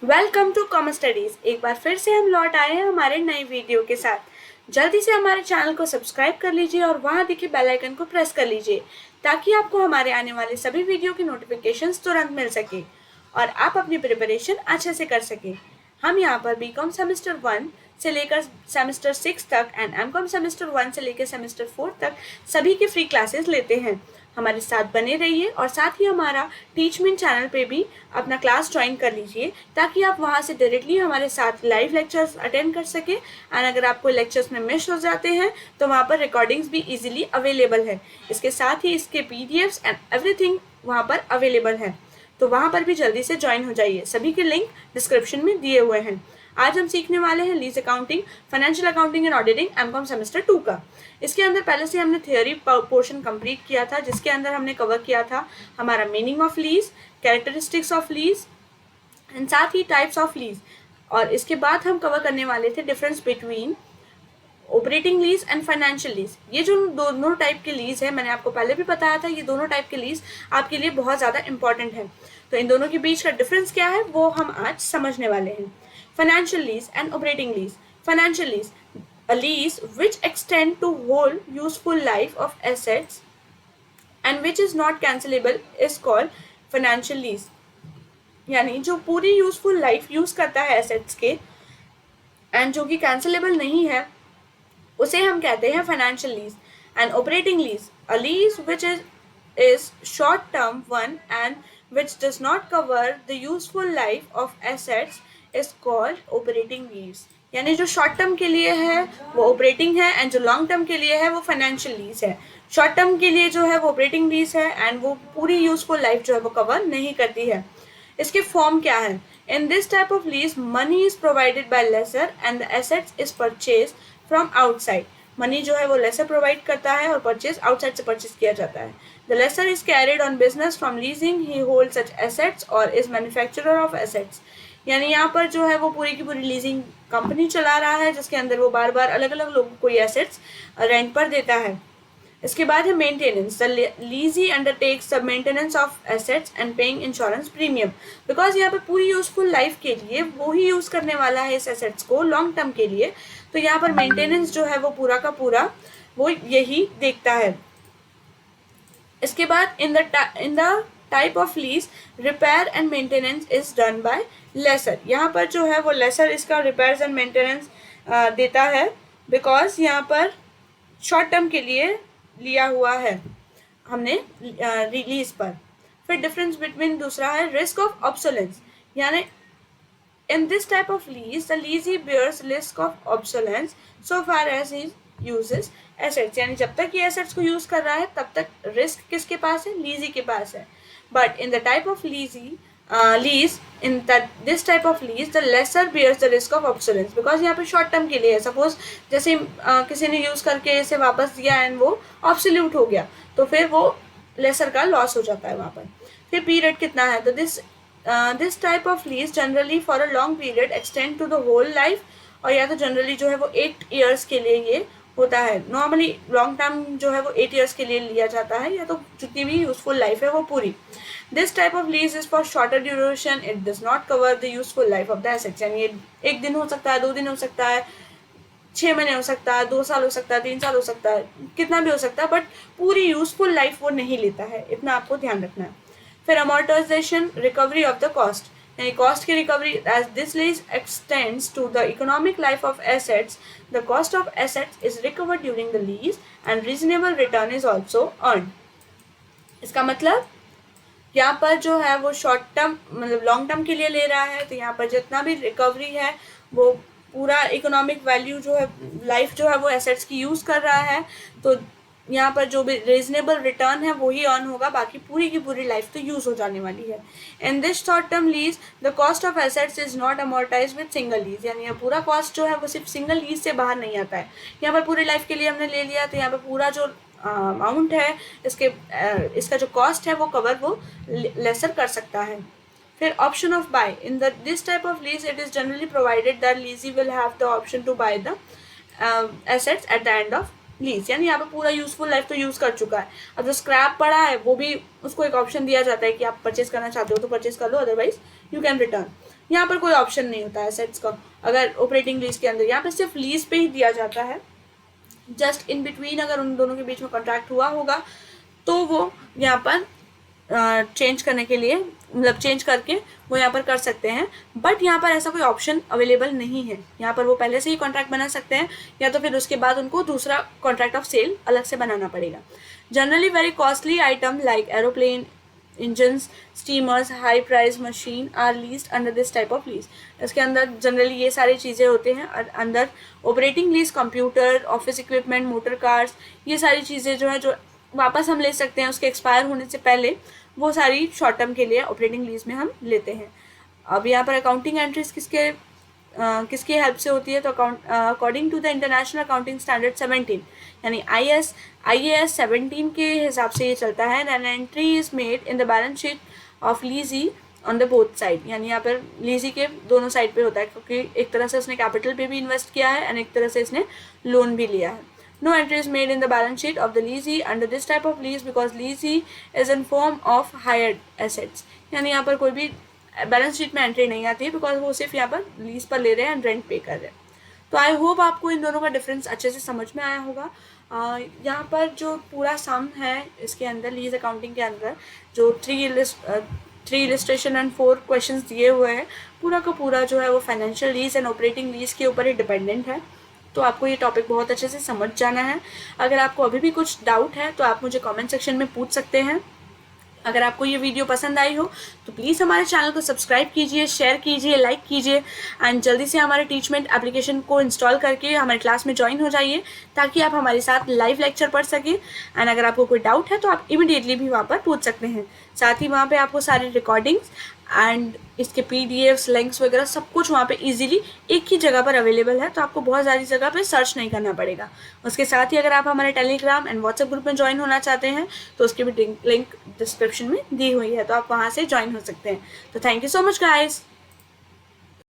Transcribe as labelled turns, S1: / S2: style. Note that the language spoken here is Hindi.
S1: Welcome to commerce studies. एक बार फिर से हम लौट आए हैं हमारे नए वीडियो के साथ। जल्दी से हमारे चैनल को सब्सक्राइब कर लीजिए और वहां दिखे बेल आइकन को प्रेस कर लीजिए ताकि आपको हमारे आने वाले सभी वीडियो की नोटिफिकेशंस तुरंत मिल सके और आप अपनी प्रिपरेशन अच्छे से कर सके। हम यहाँ पर बीकॉम सेमेस्टर 1 से लेकर सेमेस्टर 6 तक एंड एमकॉम सेमेस्टर 1 से लेकर सेमेस्टर 4 तक सभी की फ्री क्लासेस लेते हैं। हमारे साथ बने रहिए और साथ ही हमारा टीचमिन चैनल पे भी अपना क्लास ज्वाइन कर लीजिए ताकि आप वहाँ से डायरेक्टली हमारे साथ लाइव लेक्चर्स अटेंड कर सके। एंड अगर आपको लेक्चर्स में मिस हो जाते हैं तो वहाँ पर रिकॉर्डिंग्स भी इजीली अवेलेबल है। इसके साथ ही इसके पीडीएफ्स एंड एवरीथिंग वहाँ पर अवेलेबल है, तो वहाँ पर भी जल्दी से ज्वाइन हो जाइए। सभी के लिंक डिस्क्रिप्शन में दिए हुए हैं। आज हम सीखने वाले हैं lease accounting, financial accounting and auditing MCom semester 2 का। इसके अंदर पहले से हमने थियोरी पोर्शन कंप्लीट किया था, जिसके अंदर हमने कवर किया था हमारा meaning of lease, characteristics of lease and साथ ही टाइप्स ऑफ लीज। और इसके बाद हम कवर करने वाले थे difference between operating lease and financial lease. ये जो दोनों टाइप के लीज है, मैंने आपको पहले भी बताया था, ये दोनों टाइप के लीज आपके लिए बहुत ज़्यादा इंपॉर्टेंट है। तो इन दोनों के बीच का डिफरेंस क्या है वो हम आज समझने वाले हैं। Financial lease and operating lease. Financial lease, a lease which extend to whole useful life of assets and which is not cancelable is called financial lease। यानी जो पूरी यूजफुल लाइफ यूज करता है एसेट्स के एंड जो कि कैंसिलेबल नहीं है उसे हम कहते हैं financial lease. And operating lease, a lease which is short term one and which does not cover the useful life of assets is called operating lease। यानी जो शॉर्ट टर्म के लिए है वो ऑपरेटिंग है एंड जो लॉन्ग टर्म के लिए है वो फाइनेंशियल लीज है। शॉर्ट टर्म के लिए जो है वो ऑपरेटिंग लीज है एंड वो पूरी यूजफुल लाइफ जो है वो कवर नहीं करती है। इसके फॉर्म क्या है? In this type of lease money is provided by lessor and the assets is purchase from outside. Money जो है वो लेसर प्रोवाइड करता है और परचेज आउटसाइड से परचेज किया जाता है। The lessor is carried on business from leasing, he hold such assets और इज मैन्युफैक्चरर ऑफ एसेट्स। यानी यहाँ पर जो है वो पूरी की पूरी लीजिंग कंपनी चला रहा है, जिसके अंदर वो बार बार अलग अलग लोगों को ये एसेट्स रेंट पर देता है। इसके बाद है maintenance. The lessee undertakes the maintenance of assets and paying insurance premium. Because यहाँ पे पूरी यूजफुल लाइफ के लिए वो ही यूज करने वाला है इस एसेट्स को लॉन्ग टर्म के लिए, तो यहाँ पर मेंटेनेंस जो है वो पूरा का पूरा वो यही देखता है। इसके बाद in the type of lease repair and maintenance is done by lessor. यहाँ पर जो है वो लेसर इसका रिपेयर्स एंड मेंटेनेंस देता है बिकॉज यहाँ पर शॉर्ट टर्म के लिए लिया हुआ है हमने रिलीज पर। फिर डिफरेंस बिटवीन दूसरा है रिस्क ऑफ ऑब्सोलेंस। यानी in this type of lease the lessee bears risk of obsolescence so far as he uses assets. यानी जब तक ये एसेट्स को यूज कर रहा है तब तक रिस्क किसके पास है? लीजी के पास है। But in the type of lessee lease, in that this type of lease the lesser bears the risk of obsolescence because यहाँ पे शॉर्ट टर्म के लिए है। सपोज जैसे किसी ने यूज करके इसे वापस दिया एंड वो ऑब्सोल्यूट हो गया तो फिर वो लेसर का लॉस हो जाता है वहाँ पर। फिर पीरियड कितना है? तो this type of lease generally for a long period extend to the whole life, और या तो जनरली जो है वो 8 ईयर्स के लिए ये होता है। नॉर्मली लॉन्ग टर्म जो है वो 8 ईयर्स के लिए लिया जाता है, या तो जितनी भी यूजफुल लाइफ है वो पूरी। This type of lease is for shorter duration, it does not cover the useful life of the assets. यानी ये 1 दिन हो सकता है, 2 दिन हो सकता है, 6 महीने हो सकता है, 2 साल हो सकता है, 3 साल हो सकता है, कितना भी हो सकता है, बट पूरी यूजफुल लाइफ वो नहीं लेता है, इतना आपको ध्यान रखना है। फिर amortisation, recovery of the cost. यानी कॉस्ट की recovery, as this lease extends to the economic life of assets the cost of assets is recovered during the lease and reasonable return is also earn. इसका मतलब यहाँ पर जो है वो शॉर्ट टर्म मतलब लॉन्ग टर्म के लिए ले रहा है, तो यहाँ पर जितना भी रिकवरी है वो पूरा इकोनॉमिक वैल्यू जो है लाइफ जो है वो एसेट्स की यूज कर रहा है, तो यहाँ पर जो भी रीजनेबल रिटर्न है वो ही अर्न होगा, बाकी पूरी की पूरी लाइफ तो यूज हो जाने वाली है। In this short term lease the cost of assets is not amortise with single lease. यानी ये पूरा कॉस्ट जो है वो सिर्फ सिंगल लीज से बाहर नहीं आता है। यहाँ पर पूरी लाइफ के लिए हमने ले लिया, तो यहाँ पर पूरा जो अमाउंट है इसका जो कॉस्ट है वो कवर वो लेसर कर सकता है। फिर option of buy, in this type of lease it is generally provided that lessee will have the option to buy the assets at the end of lease, यानी यहाँ पे पूरा यूजफुल लाइफ तो यूज़ कर चुका है। अब जो स्क्रैप पड़ा है वो भी उसको एक ऑप्शन दिया जाता है कि आप परचेज करना चाहते हो तो परचेज कर लो, अदरवाइज यू कैन रिटर्न। यहाँ पर कोई ऑप्शन नहीं होता है एसेट्स का अगर ऑपरेटिंग लीज के अंदर, यहाँ पे सिर्फ लीज पे ही दिया जाता है। जस्ट इन बिटवीन अगर उन दोनों के बीच में कॉन्ट्रैक्ट हुआ होगा तो वो यहाँ पर चेंज करने के लिए, मतलब चेंज करके वो यहाँ पर कर सकते हैं। बट यहाँ पर ऐसा कोई ऑप्शन अवेलेबल नहीं है। यहाँ पर वो पहले से ही कॉन्ट्रैक्ट बना सकते हैं या तो फिर उसके बाद उनको दूसरा कॉन्ट्रैक्ट ऑफ सेल अलग से बनाना पड़ेगा। Generally very costly item like aeroplane, engines, steamers, high price machine are leased under this type of lease. इसके अंदर जनरली ये सारी चीज़ें होते हैं और अंदर operating lease, computer, office equipment, motor cars, ये सारी चीज़ें जो है जो वापस हम ले सकते हैं उसके एक्सपायर होने से पहले, वो सारी शॉर्ट टर्म के लिए ऑपरेटिंग लीज में हम लेते हैं। अब यहाँ पर अकाउंटिंग एंट्रीज किसकी हेल्प से होती है, तो according to the international accounting standard 17 यानी IAS 17 के हिसाब से ये चलता है। An entry is made in the balance sheet of lessee on the both side, यानी यहाँ पर लीजी के दोनों साइड पे होता है क्योंकि एक तरह से उसने कैपिटल पे भी इन्वेस्ट किया है एंड एक तरह से इसने लोन भी लिया है। No entry is made in the balance sheet of the leasee under this type of lease because leasee is in form of hired assets, यानी यहाँ पर कोई भी बैलेंस शीट में एंट्री नहीं आती है बिकॉज वो सिर्फ यहाँ पर लीज पर ले रहे हैं एंड रेंट पे कर रहे हैं। तो आई होप आपको इन दोनों का डिफरेंस अच्छे से समझ में आया होगा। यहाँ पर जो पूरा सम है इसके अंदर लीज अकाउंटिंग के अंदर जो 3 इलिस्ट्रेशन एंड 4 क्वेश्चंस दिए हुए हैं, पूरा का पूरा जो है वो financial lease and operating lease के ऊपर ही डिपेंडेंट है। तो आपको ये टॉपिक बहुत अच्छे से समझ जाना है। अगर आपको अभी भी कुछ डाउट है तो आप मुझे कमेंट सेक्शन में पूछ सकते हैं। अगर आपको ये वीडियो पसंद आई हो तो प्लीज़ हमारे चैनल को सब्सक्राइब कीजिए, शेयर कीजिए, लाइक कीजिए एंड जल्दी से हमारे टीचमेंट एप्लीकेशन को इंस्टॉल करके हमारे क्लास में ज्वाइन हो जाइए ताकि आप हमारे साथ लाइव लेक्चर पढ़ सकें। एंड अगर आपको कोई डाउट है तो आप इमीडिएटली भी वहाँ पर पूछ सकते हैं। साथ ही वहाँ पे आपको सारी रिकॉर्डिंग्स एंड इसके PDFs, लिंक्स वगैरह सब कुछ वहाँ पे इजीली एक ही जगह पर अवेलेबल है, तो आपको बहुत सारी जगह पे सर्च नहीं करना पड़ेगा। उसके साथ ही अगर आप हमारे टेलीग्राम एंड व्हाट्सएप ग्रुप में ज्वाइन होना चाहते हैं तो उसकी भी लिंक डिस्क्रिप्शन में दी हुई है, तो आप वहाँ से ज्वाइन हो सकते हैं। तो thank you so much guys.